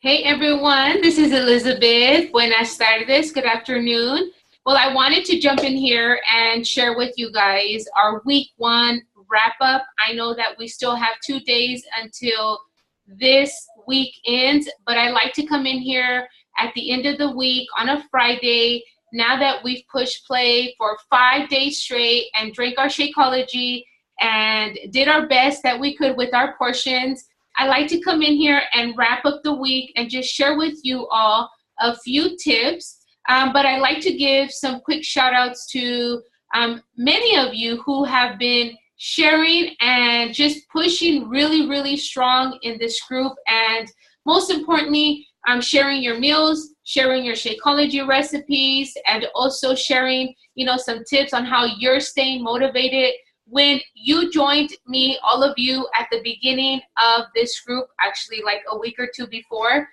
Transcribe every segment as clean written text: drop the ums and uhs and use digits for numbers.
Hey everyone, this is Elizabeth. Buenas tardes, good afternoon. Well, I wanted to jump in here and share with you guys our week one wrap up. I know that we still have 2 days until this week ends, but I like to come in here at the end of the week on a Friday. Now that we've pushed play for 5 days straight and drank our Shakeology and did our best that we could with our portions, I like to come in here and wrap up the week and just share with you all a few tips. But I like to give some quick shout outs to many of you who have been sharing and just pushing really, really strong in this group. And most importantly, sharing your meals, sharing your Shakeology recipes, and also sharing, some tips on how you're staying motivated. When you joined me, all of you at the beginning of this group, actually like a week or two before,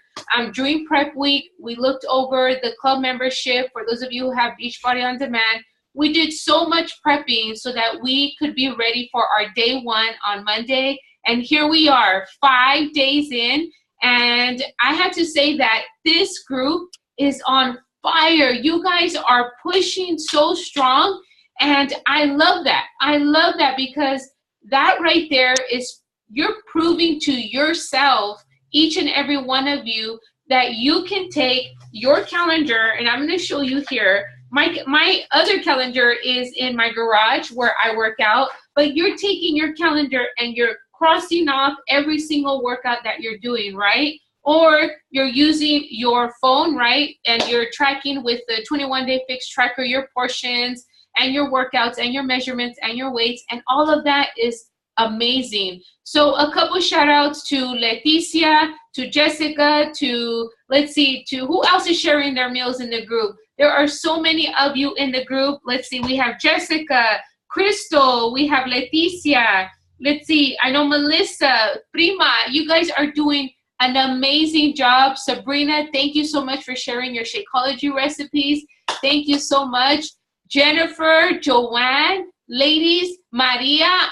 during prep week, we looked over the club membership. For those of you who have Beachbody On Demand, we did so much prepping so that we could be ready for our day one on Monday. And here we are, 5 days in. And I have to say that this group is on fire. You guys are pushing so strong. And I love that. I love that because that right there is you're proving to yourself, each and every one of you, that you can take your calendar, and I'm going to show you here. My other calendar is in my garage where I work out, but you're taking your calendar and you're crossing off every single workout that you're doing, right? Or you're using your phone, right? And you're tracking with the 21-day fix tracker your portions and your workouts and your measurements and your weights, and all of that is amazing. So a couple shout outs to Leticia, to Jessica, to who else is sharing their meals in the group. There are so many of you in the group. Let's see, we have Jessica, Crystal, we have Leticia. Let's see, I know Melissa, Prima, you guys are doing an amazing job. Sabrina, thank you so much for sharing your Shakeology recipes. Thank you so much. Jennifer, Joanne, ladies, Maria,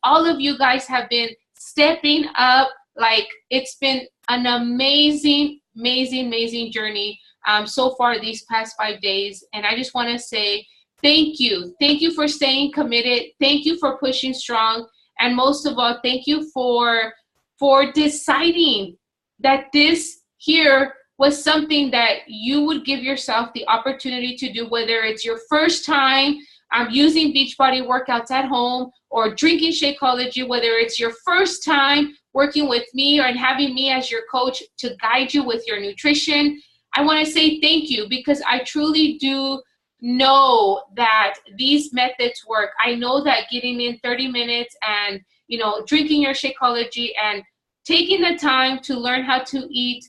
all of you guys have been stepping up. Like, it's been an amazing, amazing, amazing journey so far these past 5 days. And I just want to say thank you. Thank you for staying committed. Thank you for pushing strong. And most of all, thank you for deciding that this here was something that you would give yourself the opportunity to do, whether it's your first time using Beachbody workouts at home or drinking Shakeology, whether it's your first time working with me or having me as your coach to guide you with your nutrition. I want to say thank you because I truly do know that these methods work. I know that getting in 30 minutes and, drinking your Shakeology and taking the time to learn how to eat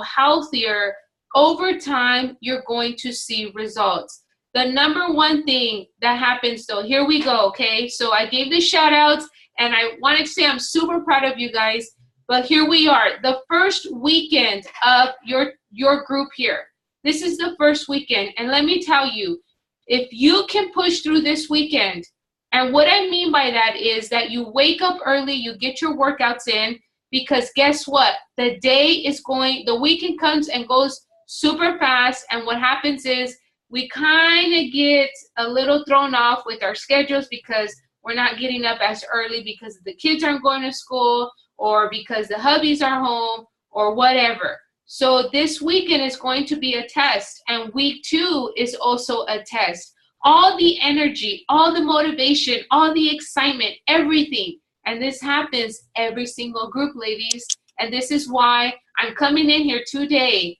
healthier, over time, you're going to see results. The number one thing that happens though, here we go, okay? So I gave the shout outs and I wanted to say I'm super proud of you guys, but here we are, the first weekend of your group here. This is the first weekend, and let me tell you, if you can push through this weekend, and what I mean by that is that you wake up early, you get your workouts in, because guess what? The weekend comes and goes super fast. And what happens is we kind of get a little thrown off with our schedules because we're not getting up as early because the kids aren't going to school or because the hubbies are home or whatever. So this weekend is going to be a test, and week 2 is also a test. All the energy, all the motivation, all the excitement, everything. And this happens every single group, ladies. And this is why I'm coming in here today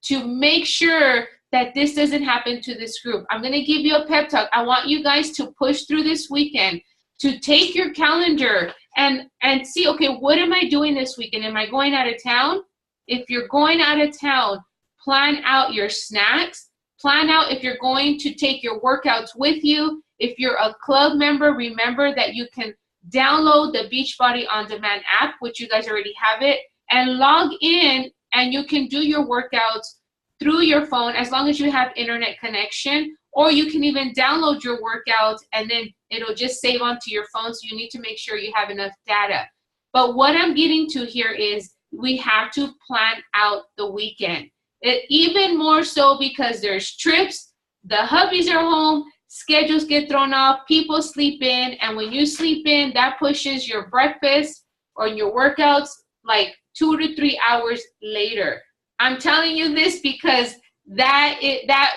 to make sure that this doesn't happen to this group. I'm going to give you a pep talk. I want you guys to push through this weekend, to take your calendar and see, okay, what am I doing this weekend? Am I going out of town? If you're going out of town, plan out your snacks. Plan out if you're going to take your workouts with you. If you're a club member, remember that you can download the Beachbody On Demand app, which you guys already have it, and log in, and you can do your workouts through your phone as long as you have internet connection, or you can even download your workouts and then it'll just save onto your phone, so you need to make sure you have enough data. But what I'm getting to here is we have to plan out the weekend. Even more so because there's trips, the hubbies are home, schedules get thrown off, people sleep in, and when you sleep in, that pushes your breakfast or your workouts like 2 to 3 hours later. I'm telling you this because that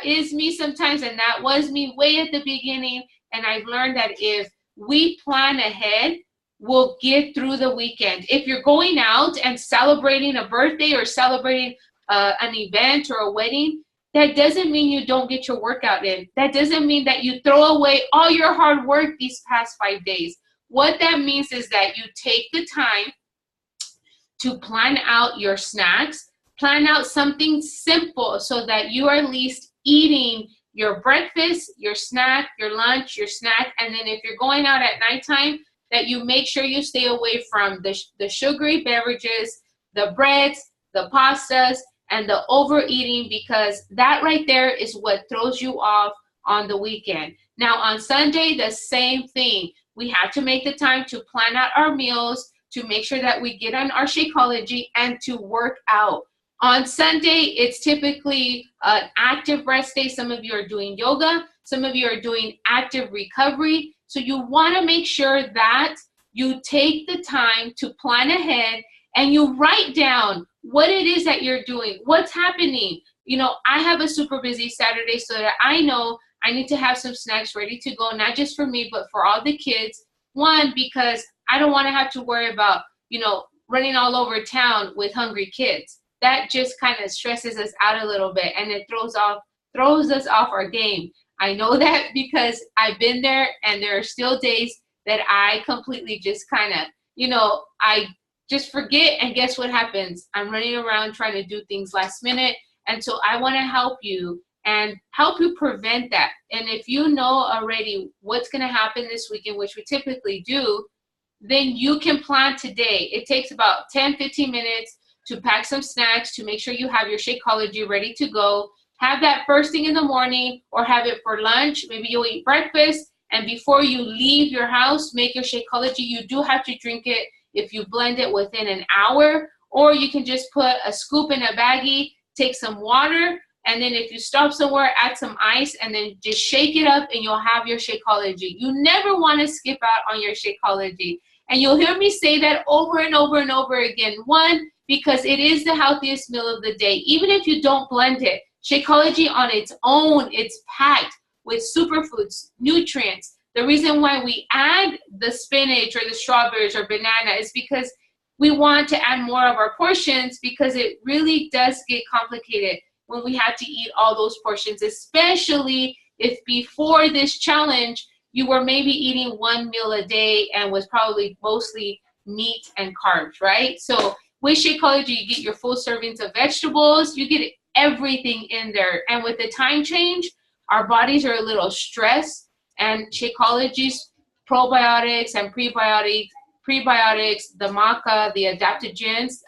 is me sometimes, and that was me way at the beginning. And I've learned that if we plan ahead, we'll get through the weekend. If you're going out and celebrating a birthday or celebrating an event or a wedding, that doesn't mean you don't get your workout in. That doesn't mean that you throw away all your hard work these past 5 days. What that means is that you take the time to plan out your snacks, plan out something simple so that you are at least eating your breakfast, your snack, your lunch, your snack, and then if you're going out at nighttime, that you make sure you stay away from the sugary beverages, the breads, the pastas, and the overeating, because that right there is what throws you off on the weekend. Now on Sunday, the same thing. We have to make the time to plan out our meals, to make sure that we get on our Shakeology and to work out. On Sunday, it's typically an active rest day. Some of you are doing yoga. Some of you are doing active recovery. So you want to make sure that you take the time to plan ahead and you write down what it is that you're doing, what's happening. You know, I have a super busy Saturday so that I know I need to have some snacks ready to go, not just for me, but for all the kids. One, because I don't want to have to worry about, you know, running all over town with hungry kids. That just kind of stresses us out a little bit, and it throws us off our game. I know that because I've been there, and there are still days that I completely just kind of, you know, I just forget, and guess what happens? I'm running around trying to do things last minute, and so I want to help you and help you prevent that. And if you know already what's going to happen this weekend, which we typically do, then you can plan today. It takes about 10-15 minutes to pack some snacks, to make sure you have your Shakeology ready to go. Have that first thing in the morning, or have it for lunch. Maybe you'll eat breakfast, and before you leave your house, make your Shakeology. You do have to drink it if you blend it within an hour, or you can just put a scoop in a baggie, take some water, and then if you stop somewhere, add some ice, and then just shake it up, and you'll have your Shakeology. You never want to skip out on your Shakeology. And you'll hear me say that over and over and over again. One, because it is the healthiest meal of the day. Even if you don't blend it, Shakeology on its own, it's packed with superfoods, nutrients. The reason why we add the spinach or the strawberries or banana is because we want to add more of our portions, because it really does get complicated when we have to eat all those portions, especially if before this challenge, you were maybe eating one meal a day and was probably mostly meat and carbs, right? So with Shakeology, you get your full servings of vegetables, you get everything in there. And with the time change, our bodies are a little stressed, and Shakeology's probiotics and prebiotics, the maca, the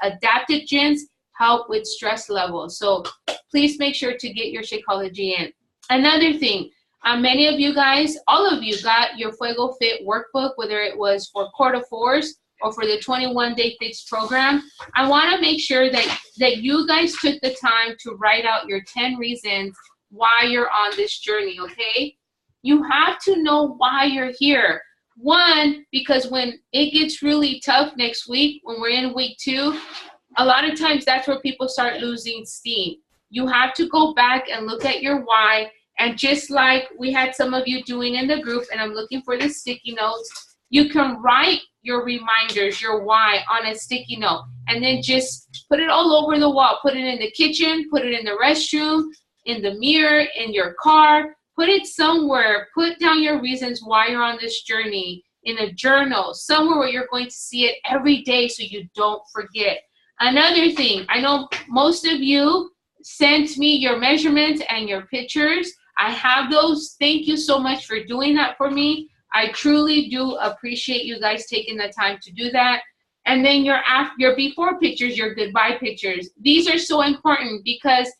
adaptogens help with stress levels. So please make sure to get your Shakeology in. Another thing, many of you guys, all of you got your Fuego Fit workbook, whether it was for quarter fours or for the 21-day fix program. I want to make sure that you guys took the time to write out your 10 reasons why you're on this journey, okay? You have to know why you're here. One, because when it gets really tough next week, when we're in week 2, a lot of times that's where people start losing steam. You have to go back and look at your why. And just like we had some of you doing in the group, and I'm looking for the sticky notes, you can write your reminders, your why, on a sticky note, and then just put it all over the wall. Put it in the kitchen, put it in the restroom, in the mirror, in your car. Put it somewhere. Put down your reasons why you're on this journey in a journal, somewhere where you're going to see it every day so you don't forget. Another thing, I know most of you sent me your measurements and your pictures. I have those. Thank you so much for doing that for me. I truly do appreciate you guys taking the time to do that. And then your before pictures, your goodbye pictures. These are so important because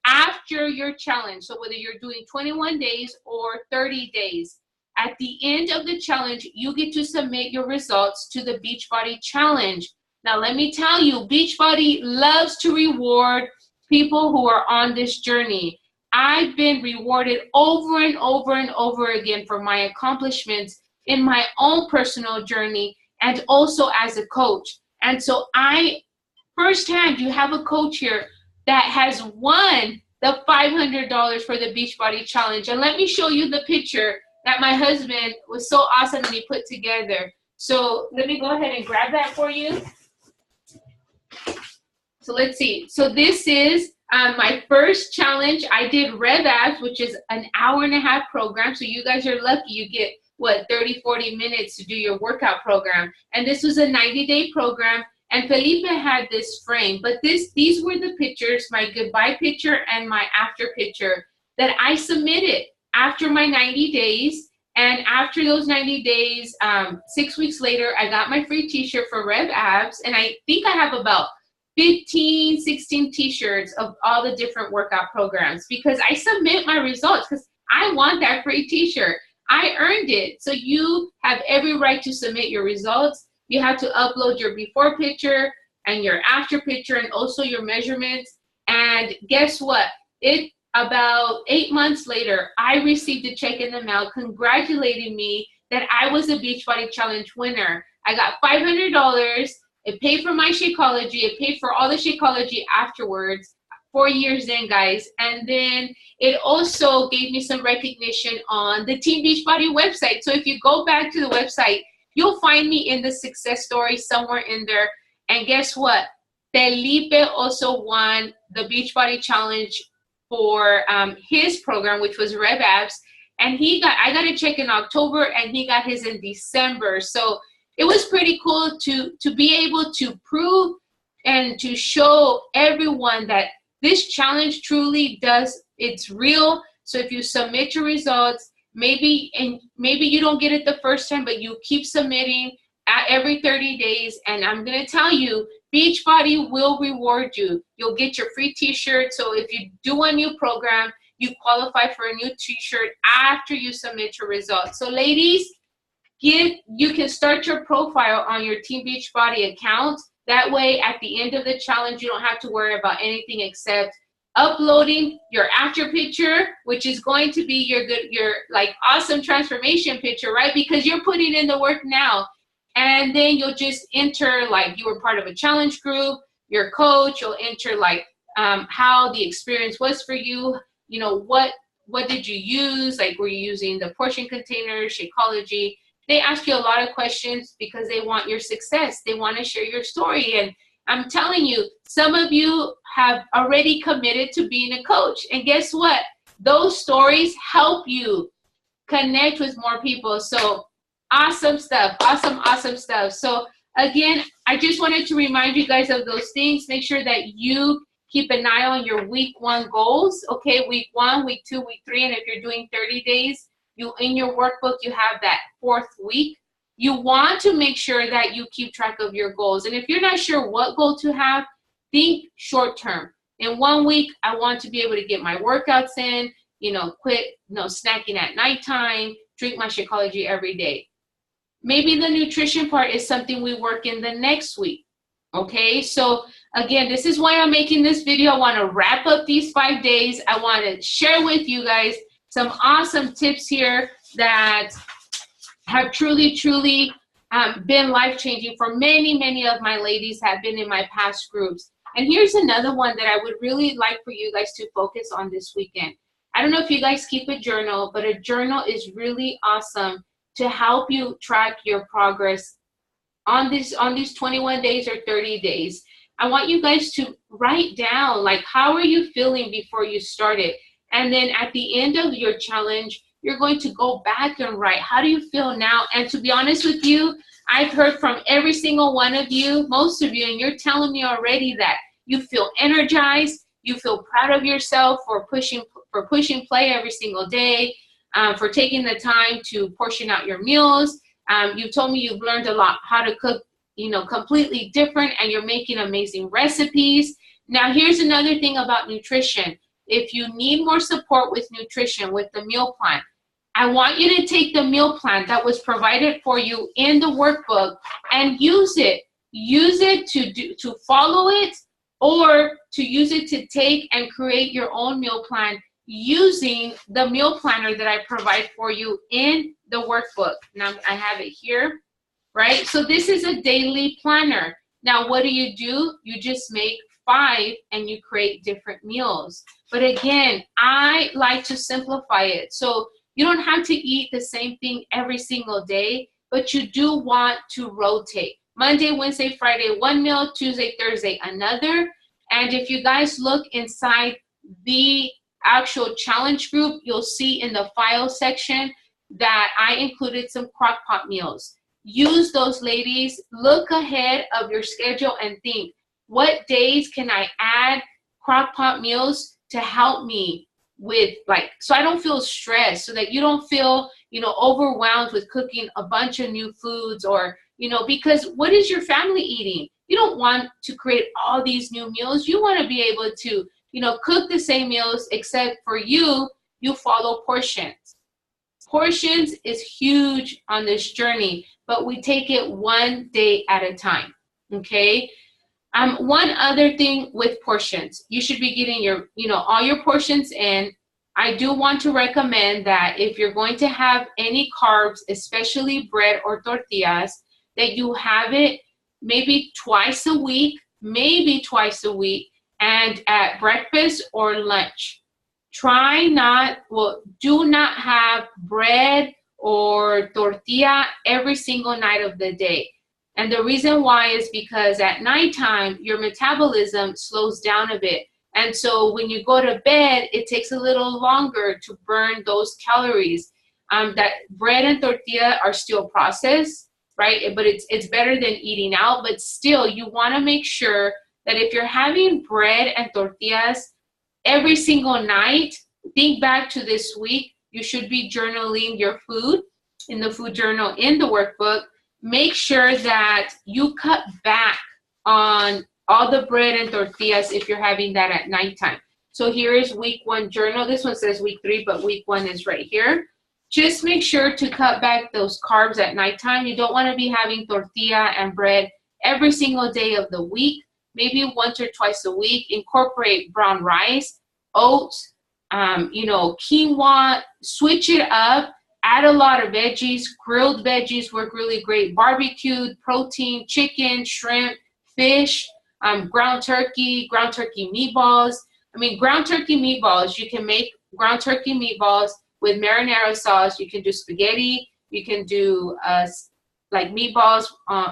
after your challenge, so whether you're doing 21 days or 30 days, at the end of the challenge, you get to submit your results to the Beachbody Challenge. Now, let me tell you, Beachbody loves to reward people who are on this journey. I've been rewarded over and over and over again for my accomplishments in my own personal journey and also as a coach. And so firsthand, you have a coach here that has won the $500 for the Beachbody Challenge. And let me show you the picture that my husband was so awesome and he put together. So let me go ahead and grab that for you. So let's see. So this is my first challenge. I did Rev Abs, which is an hour-and-a-half program. So you guys are lucky. You get, what, 30, 40 minutes to do your workout program. And this was a 90-day program. And Felipe had this frame. But these were the pictures, my goodbye picture and my after picture that I submitted after my 90 days. And after those 90 days, 6 weeks later, I got my free t-shirt for Rev Abs. And I think I have about 15, 16 t-shirts of all the different workout programs because I submit my results because I want that free t-shirt. I earned it. So you have every right to submit your results. You have to upload your before picture and your after picture and also your measurements. And guess what? About 8 months later, I received a check in the mail congratulating me that I was a Beachbody Challenge winner. I got $500. It paid for my Shakeology. It paid for all the Shakeology afterwards, 4 years in, guys. And then it also gave me some recognition on the Team Beachbody website. So if you go back to the website, you'll find me in the success story somewhere in there. And guess what? Felipe also won the Beachbody Challenge for his program, which was Rev Abs. And I got a check in October and he got his in December. So it was pretty cool to be able to prove and to show everyone that this challenge truly it's real. So if you submit your results, maybe you don't get it the first time, but you keep submitting every 30 days. And I'm going to tell you, Beachbody will reward you. You'll get your free t-shirt. So if you do a new program, you qualify for a new t-shirt after you submit your results. So ladies, you can start your profile on your Team Beachbody account. That way, at the end of the challenge, you don't have to worry about anything except uploading your after picture, which is going to be your like awesome transformation picture, right? Because you're putting in the work now. And then you'll just enter like you were part of a challenge group, your coach, you'll enter like how the experience was for you. You know, what did you use? Like, were you using the portion containers, Shakeology? They ask you a lot of questions because they want your success. They want to share your story. And I'm telling you, some of you have already committed to being a coach. And guess what? Those stories help you connect with more people. So awesome stuff. Awesome stuff. So again, I just wanted to remind you guys of those things. Make sure that you keep an eye on your week 1 goals. Okay, week 1, week 2, week 3. And if you're doing 30 days, in your workbook, you have that 4th week. You want to make sure that you keep track of your goals. And if you're not sure what goal to have, think short term. In 1 week, I want to be able to get my workouts in, quit snacking at nighttime, drink my Shakeology every day. Maybe the nutrition part is something we work in the next week. Okay, so again, this is why I'm making this video. I want to wrap up these 5 days. I want to share with you guys some awesome tips here that have truly been life-changing for many of my ladies have been in my past groups. And here's another one that I would really like for you guys to focus on this weekend. I don't know if you guys keep a journal, but a journal is really awesome to help you track your progress on these 21 days or 30 days. I want you guys to write down, like, how are you feeling before you started? And then at the end of your challenge, you're going to go back and write, how do you feel now? And to be honest with you, I've heard from every single one of you, most of you, and you're telling me already that you feel energized, you feel proud of yourself for pushing play every single day, for taking the time to portion out your meals. You've told me you've learned a lot how to cook, completely different, and you're making amazing recipes. Now, here's another thing about nutrition. If you need more support with nutrition, with the meal plan, I want you to take the meal plan that was provided for you in the workbook and use it use it to follow it, or to use it to take and create your own meal plan using the meal planner that I provide for you in the workbook. Now I have it here, right? So this is a daily planner. Now what do? You just make 5 and you create different meals. But again, I like to simplify it. So you don't have to eat the same thing every single day, but you do want to rotate. Monday, Wednesday, Friday, one meal, Tuesday, Thursday, another. And if you guys look inside the actual challenge group, you'll see in the file section that I included some crock pot meals. Use those, ladies. Look ahead of your schedule and think, what days can I add crock pot meals to help me with, like, so I don't feel stressed, so that you don't feel, overwhelmed with cooking a bunch of new foods, or, because what is your family eating? You don't want to create all these new meals. You want to be able to, cook the same meals, except for you follow portions. Portions is huge on this journey, but we take it one day at a time, okay? One other thing with portions, you should be getting your, all your portions in. I do want to recommend that if you're going to have any carbs, especially bread or tortillas, that you have it maybe twice a week, and at breakfast or lunch. Do not have bread or tortilla every single night of the day. And the reason why is because at nighttime, your metabolism slows down a bit. And so when you go to bed, it takes a little longer to burn those calories. That bread and tortilla are still processed, right? But it's better than eating out. But still, you want to make sure that if you're having bread and tortillas every single night, think back to this week. You should be journaling your food in the food journal in the workbook. Make sure that you cut back on all the bread and tortillas if you're having that at nighttime. So here is week 1 journal. This one says week 3, but week 1 is right here. Just make sure to cut back those carbs at nighttime. You don't want to be having tortilla and bread every single day of the week. Maybe once or twice a week. Incorporate brown rice, oats, quinoa. Switch it up. Add a lot of veggies. Grilled veggies work really great. Barbecued, protein, chicken, shrimp, fish, ground turkey meatballs. Ground turkey meatballs, you can make ground turkey meatballs with marinara sauce. You can do spaghetti. You can do like meatballs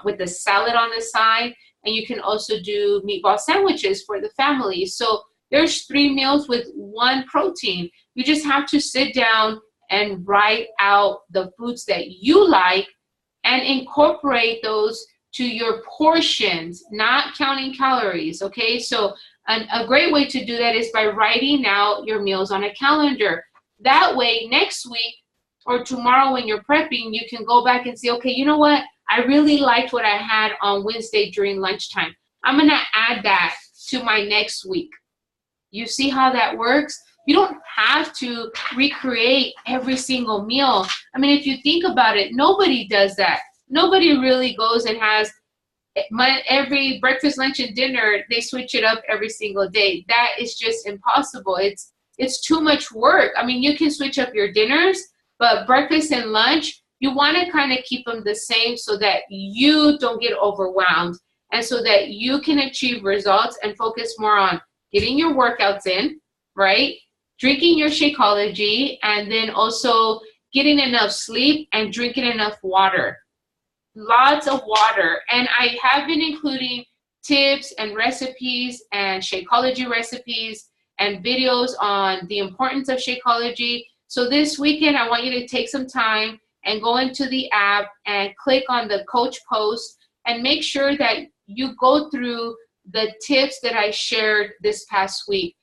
with the salad on the side. And you can also do meatball sandwiches for the family. So there's 3 meals with 1 protein. You just have to sit down and write out the foods that you like and incorporate those to your portions, not counting calories, okay? So a great way to do that is by writing out your meals on a calendar. That way, next week or tomorrow when you're prepping, you can go back and say, okay, you know what? I really liked what I had on Wednesday during lunchtime. I'm gonna add that to my next week. You see how that works? You don't have to recreate every single meal. If you think about it, nobody does that. Nobody really goes and has every breakfast, lunch, and dinner, they switch it up every single day. That is just impossible. It's too much work. You can switch up your dinners, but breakfast and lunch, you want to kind of keep them the same so that you don't get overwhelmed and so that you can achieve results and focus more on getting your workouts in, right? Drinking your Shakeology, and then also getting enough sleep and drinking enough water. Lots of water. And I have been including tips and recipes and Shakeology recipes and videos on the importance of Shakeology. So this weekend, I want you to take some time and go into the app and click on the coach post and make sure that you go through the tips that I shared this past week.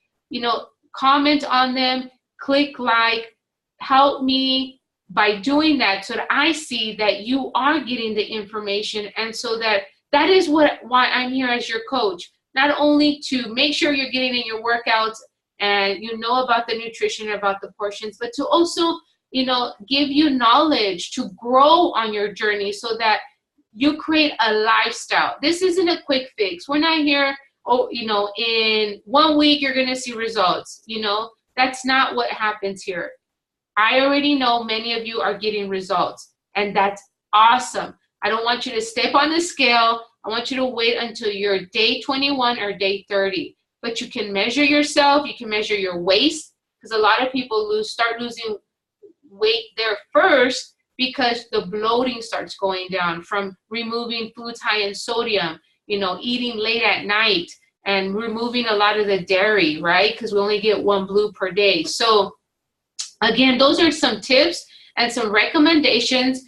Comment on them, click like, help me by doing that so that I see that you are getting the information, and so that is why I'm here as your coach. Not only to make sure you're getting in your workouts and you know about the nutrition, about the portions, but to also, give you knowledge to grow on your journey so that you create a lifestyle. This isn't a quick fix. We're not here, oh, you know, in 1 week you're going to see results. You know, that's not what happens here. I already know many of you are getting results, and that's awesome. I don't want you to step on the scale. I want you to wait until you're day 21 or day 30. But you can measure yourself. You can measure your waist, because a lot of people start losing weight there first because the bloating starts going down from removing foods high in sodium, you know, eating late at night, and removing a lot of the dairy, right? Because we only get 1 blue per day. So again, those are some tips and some recommendations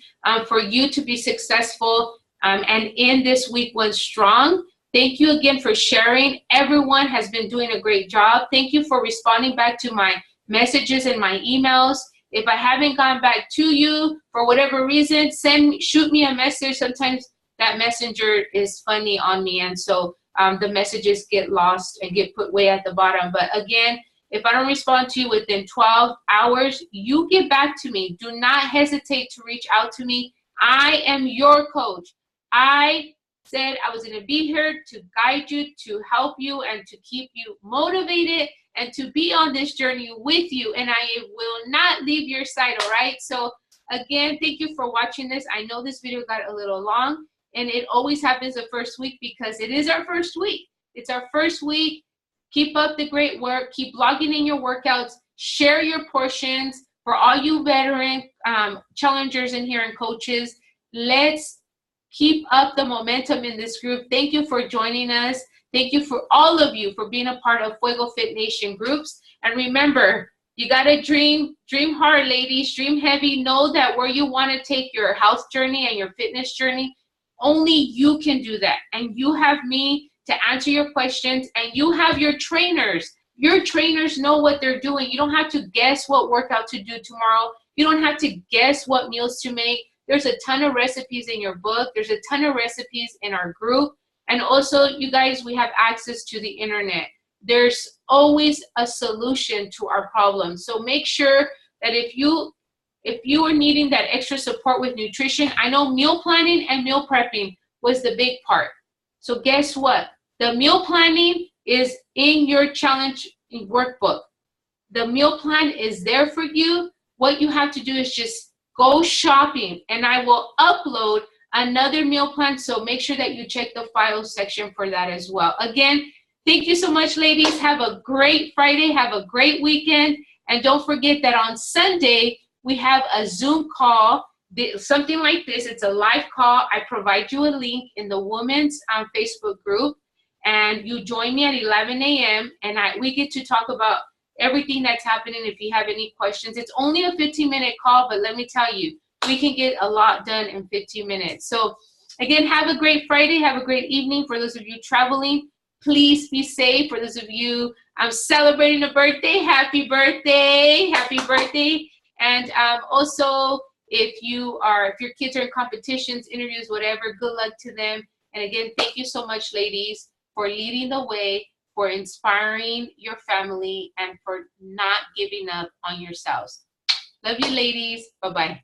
for you to be successful and in this week 1 strong. Thank you again for sharing. Everyone has been doing a great job. Thank you for responding back to my messages and my emails. If I haven't gone back to you for whatever reason, shoot me a message. Sometimes that messenger is funny on me, and so the messages get lost and get put way at the bottom. But again, if I don't respond to you within 12 hours, you get back to me. Do not hesitate to reach out to me. I am your coach. I said I was going to be here to guide you, to help you, and to keep you motivated, and to be on this journey with you. And I will not leave your side, all right? So again, thank you for watching this. I know this video got a little long, and it always happens the first week because it is our first week. It's our first week. Keep up the great work. Keep logging in your workouts. Share your portions. For all you veteran challengers in here and coaches, let's keep up the momentum in this group. Thank you for joining us. Thank you for all of you for being a part of Fuego Fit Nation groups. And remember, you got to dream hard, ladies, dream heavy. Know that where you want to take your health journey and your fitness journey, only you can do that. And you have me to answer your questions, and you have your trainers. Your trainers know what they're doing. You don't have to guess what workout to do tomorrow. You don't have to guess what meals to make. There's a ton of recipes in your book. There's a ton of recipes in our group. And also, you guys, we have access to the internet. There's always a solution to our problems. So make sure that if you are needing that extra support with nutrition, I know meal planning and meal prepping was the big part. So guess what? The meal planning is in your challenge workbook. The meal plan is there for you. What you have to do is just go shopping, and I will upload another meal plan. So make sure that you check the files section for that as well. Again, thank you so much, ladies. Have a great Friday. Have a great weekend. And don't forget that on Sunday, we have a Zoom call, something like this. It's a live call. I provide you a link in the women's Facebook group, and you join me at 11 a.m. and we get to talk about everything that's happening. If you have any questions, it's only a 15-minute call, but let me tell you, we can get a lot done in 15 minutes. So again, have a great Friday. Have a great evening. For those of you traveling, please be safe. For those of you celebrating a birthday, happy birthday. Happy birthday. And also, if your kids are in competitions, interviews, whatever, good luck to them. And again, thank you so much, ladies, for leading the way, for inspiring your family, and for not giving up on yourselves. Love you, ladies. Bye-bye.